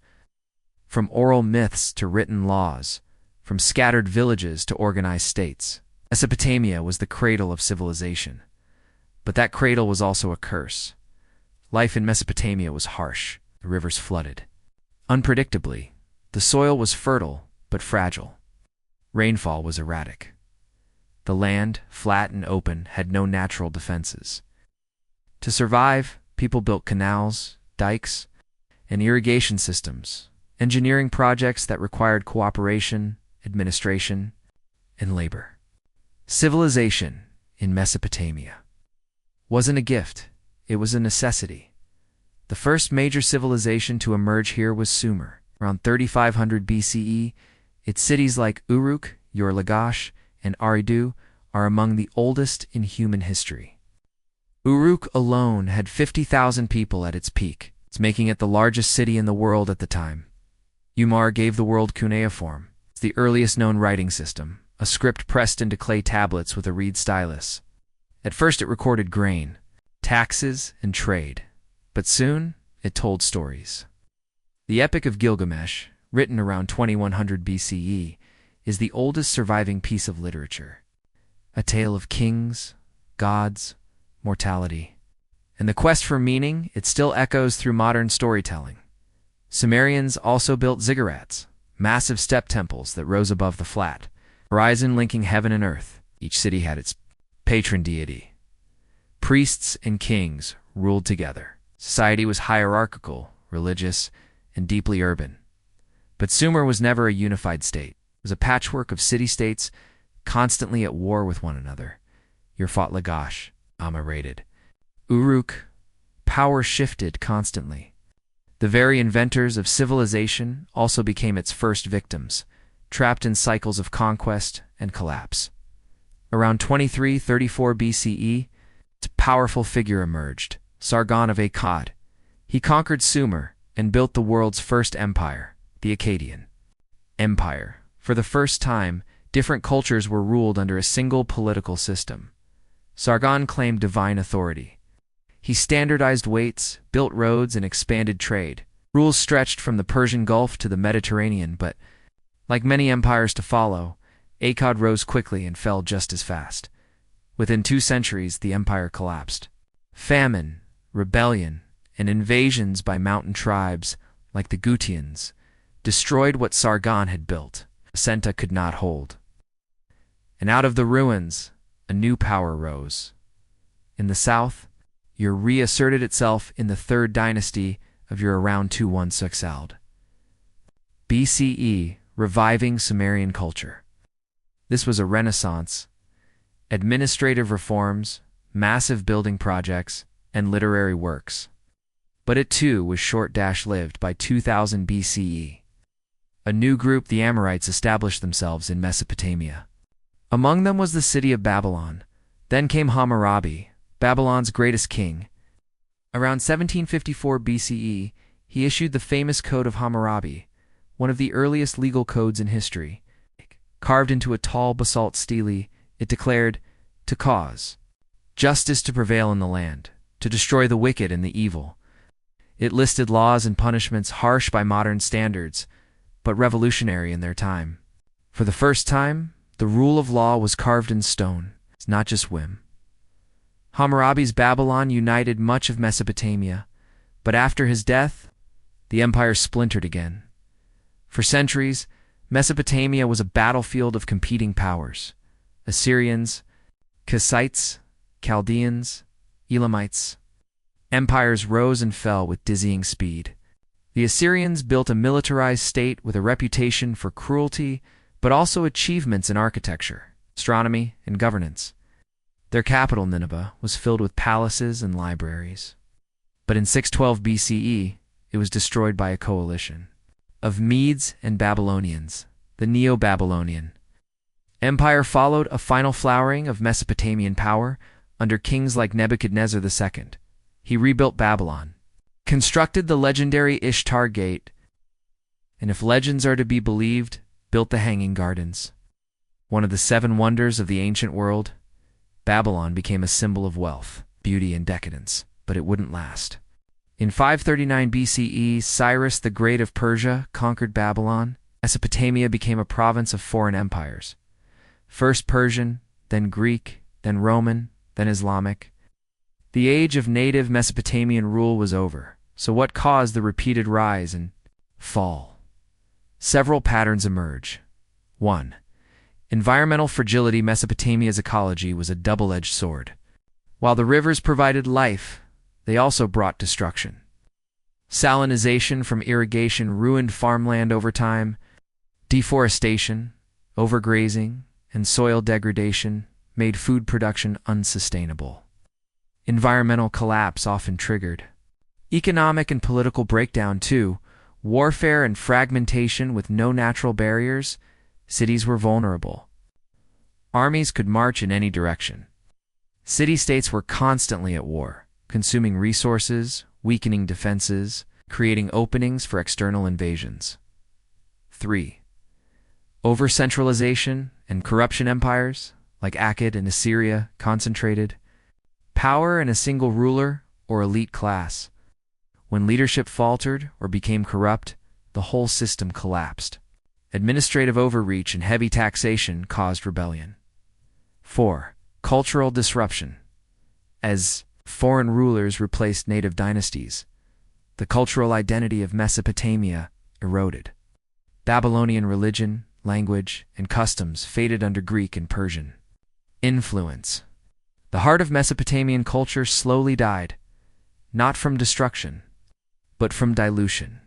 from oral myths to written laws, from scattered villages to organized states. Mesopotamia was the cradle of civilization. But that cradle was also a curse. Life in Mesopotamia was harsh. The rivers flooded. Unpredictably, the soil was fertile but fragile. Rainfall was erratic. The land, flat and open, had no natural defenses. To survive, people built canals, dikes, and irrigation systems, engineering projects that required cooperation, administration, and labor. Civilization in Mesopotamia wasn't a gift, it was a necessity. The first major civilization to emerge here was Sumer. Around 3500 BCE, its cities like Uruk, Ur-Lagash, and Eridu are among the oldest in human history. Uruk alone had 50,000 people at its peak, making it the largest city in the world at the time. Umar gave the world cuneiform, the earliest known writing system, a script pressed into clay tablets with a reed stylus. At first it recorded grain, taxes, and trade, but soon it told stories. The Epic of Gilgamesh, written around 2100 BCE, is the oldest surviving piece of literature. A tale of kings, gods, mortality, and the quest for meaning, it still echoes through modern storytelling. Sumerians also built ziggurats, massive step temples that rose above the flat horizon linking heaven and earth. Each city had its patron deity. Priests and kings ruled together. Society was hierarchical, religious, and deeply urban. But Sumer was never a unified state. It was a patchwork of city-states constantly at war with one another. Ur-Lagash, Amma-rated. Uruk, power shifted constantly. The very inventors of civilization also became its first victims, trapped in cycles of conquest and collapse. Around 2334 BCE, a powerful figure emerged, Sargon of Akkad. He conquered Sumer and built the world's first empire, the Akkadian Empire. For the first time, different cultures were ruled under a single political system. Sargon claimed divine authority. He standardized weights, built roads, and expanded trade. Rules stretched from the Persian Gulf to the Mediterranean, but, like many empires to follow, Akkad rose quickly and fell just as fast. Within 2 centuries, the empire collapsed. Famine, rebellion, and invasions by mountain tribes, like the Gutians, destroyed what Sargon had built. Senta could not hold. And out of the ruins, a new power rose. In the south, Ur reasserted itself in the 3rd dynasty of Ur around 2160 BCE, reviving Sumerian culture. This was a renaissance. Administrative reforms, massive building projects, and literary works. But it too was short-lived by 2000 BCE. A new group, the Amorites, established themselves in Mesopotamia. Among them was the city of Babylon. Then came Hammurabi, Babylon's greatest king. Around 1754 BCE, he issued the famous Code of Hammurabi, one of the earliest legal codes in history. Carved into a tall basalt stele, it declared, to cause justice to prevail in the land, to destroy the wicked and the evil. It listed laws and punishments harsh by modern standards, but revolutionary in their time. For the first time, the rule of law was carved in stone. It's not just whim. Hammurabi's Babylon united much of Mesopotamia, but after his death, the empire splintered again. For centuries, Mesopotamia was a battlefield of competing powers: Assyrians, Kassites, Chaldeans, Elamites. Empires rose and fell with dizzying speed. The Assyrians built a militarized state with a reputation for cruelty, but also achievements in architecture, astronomy, and governance. Their capital, Nineveh, was filled with palaces and libraries. But in 612 BCE, it was destroyed by a coalition of Medes and Babylonians, the Neo-Babylonian Empire. Followed a final flowering of Mesopotamian power under kings like Nebuchadnezzar II. He rebuilt Babylon, constructed the legendary Ishtar Gate, and if legends are to be believed, built the Hanging Gardens. One of the 7 wonders of the ancient world, Babylon became a symbol of wealth, beauty, and decadence, but it wouldn't last. In 539 BCE, Cyrus the Great of Persia conquered Babylon. Mesopotamia became a province of foreign empires. First Persian, then Greek, then Roman, then Islamic. The age of native Mesopotamian rule was over, so what caused the repeated rise and fall? Several patterns emerge. 1. Environmental fragility. Mesopotamia's ecology was a double-edged sword. While the rivers provided life, they also brought destruction. Salinization from irrigation ruined farmland over time. Deforestation, overgrazing, and soil degradation made food production unsustainable. Environmental collapse often triggered economic and political breakdown too. Warfare and fragmentation with no natural barriers. Cities were vulnerable. Armies could march in any direction. City-states were constantly at war, consuming resources, weakening defenses, creating openings for external invasions. 3. Over-centralization and corruption. Empires, like Akkad and Assyria, concentrated power in a single ruler or elite class. When leadership faltered or became corrupt, the whole system collapsed. Administrative overreach and heavy taxation caused rebellion. 4. Cultural disruption. As foreign rulers replaced native dynasties, the cultural identity of Mesopotamia eroded. Babylonian religion, language, and customs faded under Greek and Persian influence. The heart of Mesopotamian culture slowly died, not from destruction, but from dilution.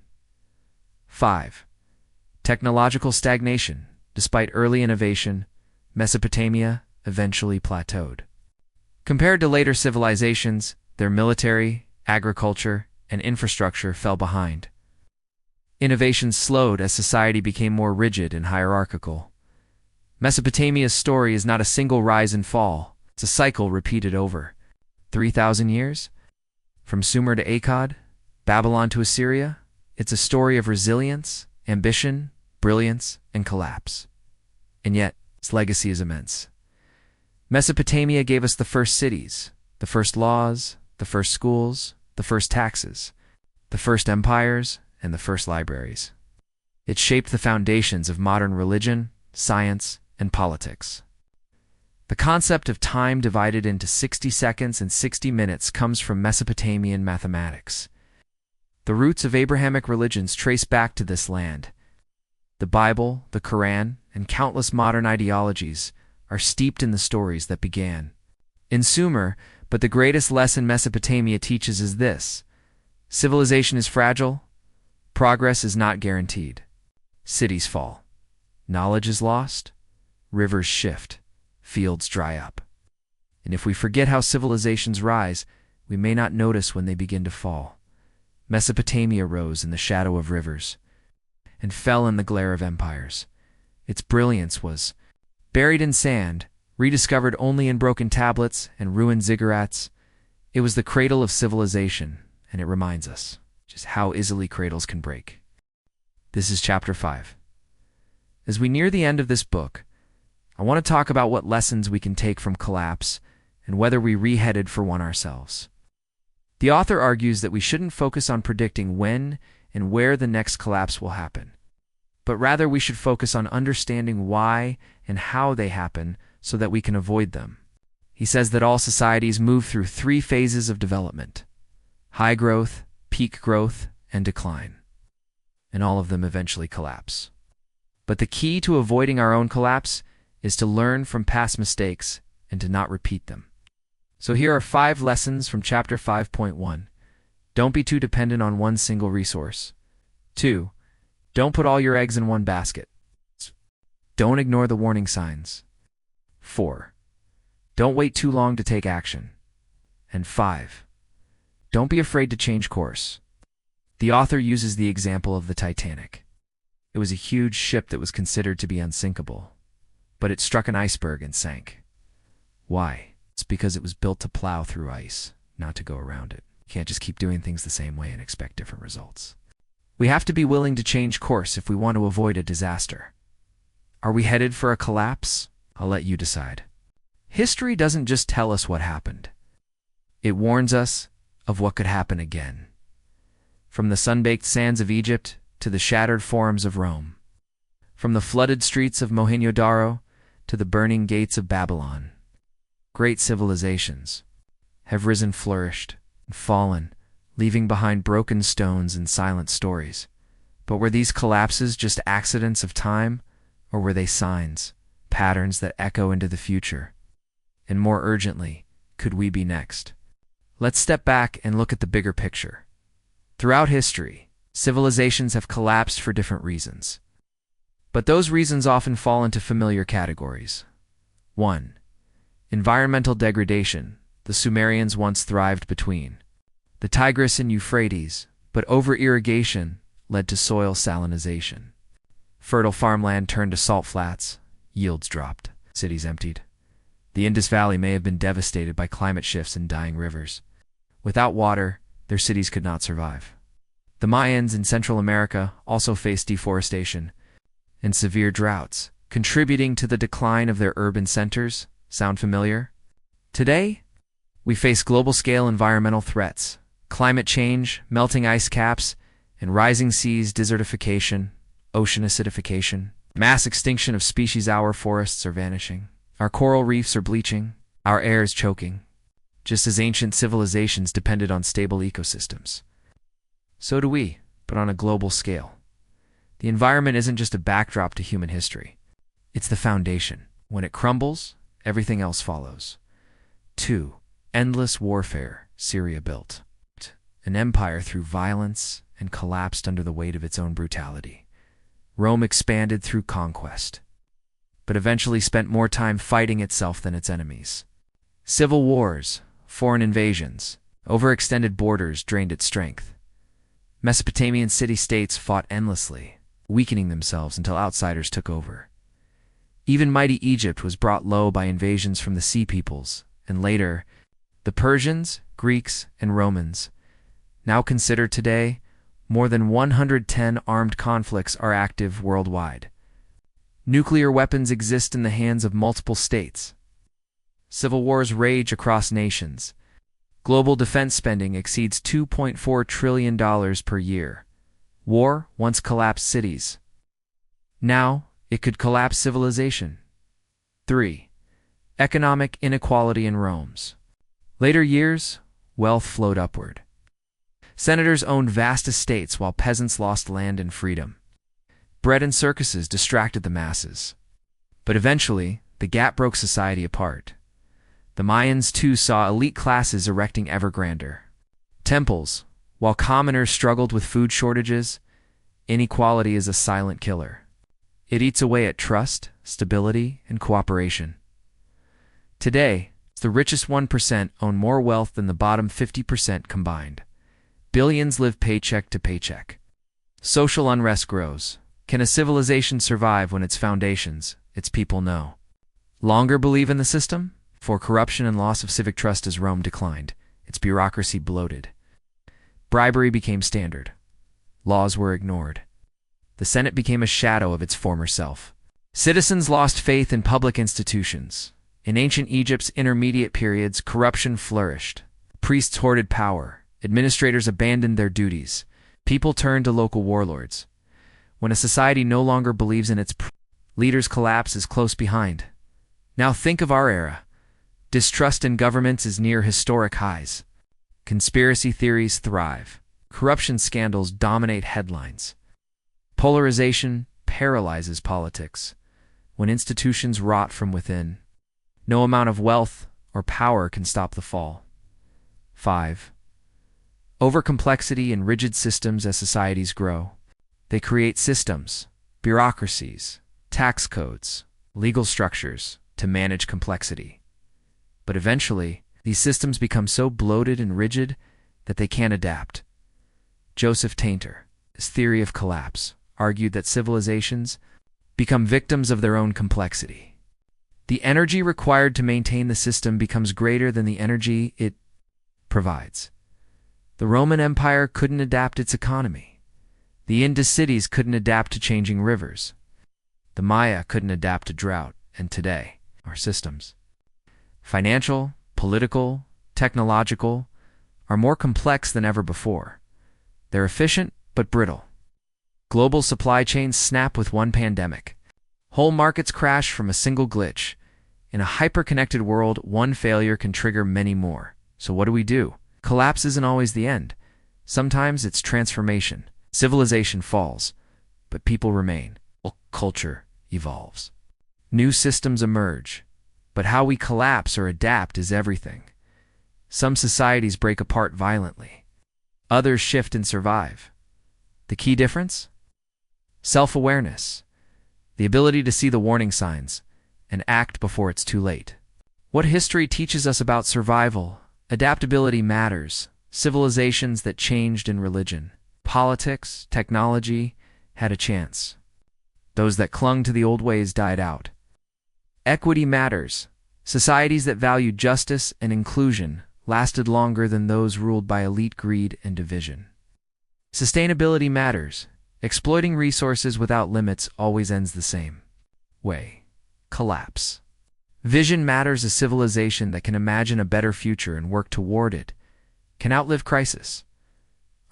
5. Technological stagnation. Despite early innovation, Mesopotamia eventually plateaued. Compared to later civilizations, their military, agriculture, and infrastructure fell behind. Innovations slowed as society became more rigid and hierarchical. Mesopotamia's story is not a single rise and fall. It's a cycle repeated over 3,000 years. From Sumer to Akkad, Babylon to Assyria, it's a story of resilience, ambition, brilliance, and collapse. And yet, its legacy is immense. Mesopotamia gave us the first cities, the first laws, the first schools, the first taxes, the first empires, and the first libraries. It shaped the foundations of modern religion, science, and politics. The concept of time divided into 60 seconds and 60 minutes comes from Mesopotamian mathematics. The roots of Abrahamic religions trace back to this land. The Bible, the Quran, and countless modern ideologies are steeped in the stories that began in Sumer, but the greatest lesson Mesopotamia teaches is this: civilization is fragile, progress is not guaranteed. Cities fall, knowledge is lost, rivers shift, fields dry up. And if we forget how civilizations rise, we may not notice when they begin to fall. Mesopotamia rose in the shadow of rivers and fell in the glare of empires. Its brilliance was buried in sand, rediscovered only in broken tablets and ruined ziggurats. It was the cradle of civilization, and it reminds us just how easily cradles can break. This is Chapter 5. As we near the end of this book, I want to talk about what lessons we can take from collapse and whether we reheaded for one ourselves. The author argues that we shouldn't focus on predicting when and where the next collapse will happen, but rather we should focus on understanding why and how they happen so that we can avoid them. He says that all societies move through 3 phases of development: high growth, peak growth, and decline. And all of them eventually collapse. But the key to avoiding our own collapse is to learn from past mistakes and to not repeat them. So here are 5 lessons from Chapter 5.1. Don't be too dependent on one single resource. 2. Don't put all your eggs in one basket. Don't ignore the warning signs. 4. Don't wait too long to take action. And 5. Don't be afraid to change course. The author uses the example of the Titanic. It was a huge ship that was considered to be unsinkable, but it struck an iceberg and sank. Why? It's because it was built to plow through ice, not to go around it. You can't just keep doing things the same way and expect different results. We have to be willing to change course if we want to avoid a disaster. Are we headed for a collapse? I'll let you decide. History doesn't just tell us what happened. It warns us of what could happen again. From the sun-baked sands of Egypt to the shattered forums of Rome. From the flooded streets of Mohenjo-Daro to the burning gates of Babylon. Great civilizations have risen, flourished, and fallen, leaving behind broken stones and silent stories. But were these collapses just accidents of time, or were they signs, patterns that echo into the future? And more urgently, could we be next? Let's step back and look at the bigger picture. Throughout history, civilizations have collapsed for different reasons. But those reasons often fall into familiar categories. 1. Environmental degradation. The Sumerians once thrived between the Tigris and Euphrates, but over-irrigation led to soil salinization. Fertile farmland turned to salt flats, yields dropped, cities emptied. The Indus Valley may have been devastated by climate shifts and dying rivers. Without water, their cities could not survive. The Mayans in Central America also faced deforestation and severe droughts, contributing to the decline of their urban centers. Sound familiar? Today, we face global-scale environmental threats: climate change, melting ice caps, and rising seas, desertification, ocean acidification, mass extinction of species. Our forests are vanishing. Our coral reefs are bleaching. Our air is choking. Just as ancient civilizations depended on stable ecosystems, so do we, but on a global scale. The environment isn't just a backdrop to human history. It's the foundation. When it crumbles, everything else follows. 2. Endless warfare. Syria built an empire through violence and collapsed under the weight of its own brutality. Rome expanded through conquest, but eventually spent more time fighting itself than its enemies. Civil wars, foreign invasions, overextended borders drained its strength. Mesopotamian city-states fought endlessly, weakening themselves until outsiders took over. Even mighty Egypt was brought low by invasions from the Sea Peoples, and later, the Persians, Greeks, and Romans. Now considered today, more than 110 armed conflicts are active worldwide. Nuclear weapons exist in the hands of multiple states. Civil wars rage across nations. Global defense spending exceeds $2.4 trillion per year. War once collapsed cities. Now, it could collapse civilization. 3. Economic inequality in Rome's later years, wealth flowed upward. Senators owned vast estates while peasants lost land and freedom. Bread and circuses distracted the masses. But eventually, the gap broke society apart. The Mayans too saw elite classes erecting ever grander temples, while commoners struggled with food shortages. Inequality is a silent killer. It eats away at trust, stability, and cooperation. Today, the richest 1% own more wealth than the bottom 50% combined. Billions live paycheck to paycheck. Social unrest grows. Can a civilization survive when its foundations, its people, no longer believe in the system? For corruption and loss of civic trust as Rome declined, its bureaucracy bloated. Bribery became standard. Laws were ignored. The Senate became a shadow of its former self. Citizens lost faith in public institutions. In ancient Egypt's intermediate periods, corruption flourished. Priests hoarded power. Administrators abandoned their duties. People turned to local warlords. When a society no longer believes in its leaders, collapse is close behind. Now think of our era. Distrust in governments is near historic highs. Conspiracy theories thrive. Corruption scandals dominate headlines. Polarization paralyzes politics. When institutions rot from within, no amount of wealth or power can stop the fall. 5. Overcomplexity and rigid systems. As societies grow, they create systems, bureaucracies, tax codes, legal structures to manage complexity. But eventually, these systems become so bloated and rigid that they can't adapt. Joseph Tainter, his theory of collapse, argued that civilizations become victims of their own complexity. The energy required to maintain the system becomes greater than the energy it provides. The Roman Empire couldn't adapt its economy. The Indus cities couldn't adapt to changing rivers. The Maya couldn't adapt to drought, and today, our systems, financial, political, technological, are more complex than ever before. They're efficient but brittle. Global supply chains snap with one pandemic. Whole markets crash from a single glitch. In a hyper-connected world, one failure can trigger many more. So what do? Collapse isn't always the end. Sometimes it's transformation. Civilization falls, but people remain. Culture evolves. New systems emerge. But how we collapse or adapt is everything. Some societies break apart violently. Others shift and survive. The key difference? Self-awareness, the ability to see the warning signs and act before it's too late. What history teaches us about survival, adaptability matters, civilizations that changed in religion, politics, technology, had a chance. Those that clung to the old ways died out. Equity matters. Societies that valued justice and inclusion lasted longer than those ruled by elite greed and division. Sustainability matters. Exploiting resources without limits always ends the same way. Collapse. Vision matters. A civilization that can imagine a better future and work toward it can outlive crisis.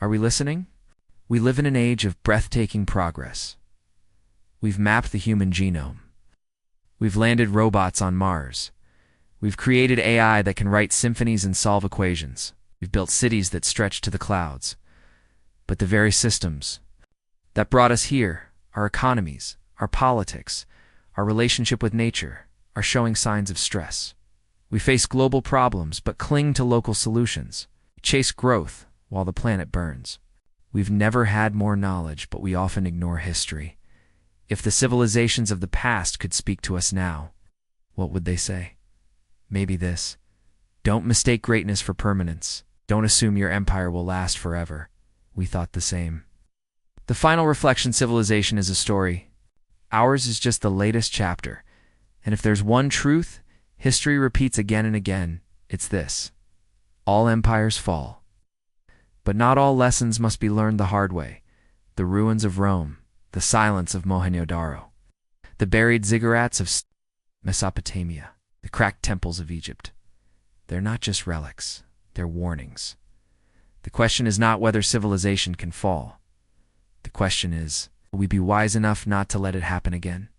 Are we listening? We live in an age of breathtaking progress. We've mapped the human genome. We've landed robots on Mars. We've created AI that can write symphonies and solve equations. We've built cities that stretch to the clouds. But the very systems that brought us here, our economies, our politics, our relationship with nature, are showing signs of stress. We face global problems but cling to local solutions. We chase growth while the planet burns. We've never had more knowledge, but we often ignore history. If the civilizations of the past could speak to us now, what would they say? Maybe this: don't mistake greatness for permanence. Don't assume your empire will last forever. We thought the same. The final reflection: civilization is a story. Ours is just the latest chapter. And if there's one truth history repeats again and again, it's this: all empires fall. But not all lessons must be learned the hard way. The ruins of Rome, the silence of Mohenjo-Daro, the buried ziggurats of Mesopotamia, the cracked temples of Egypt. They're not just relics, they're warnings. The question is not whether civilization can fall. The question is, will we be wise enough not to let it happen again?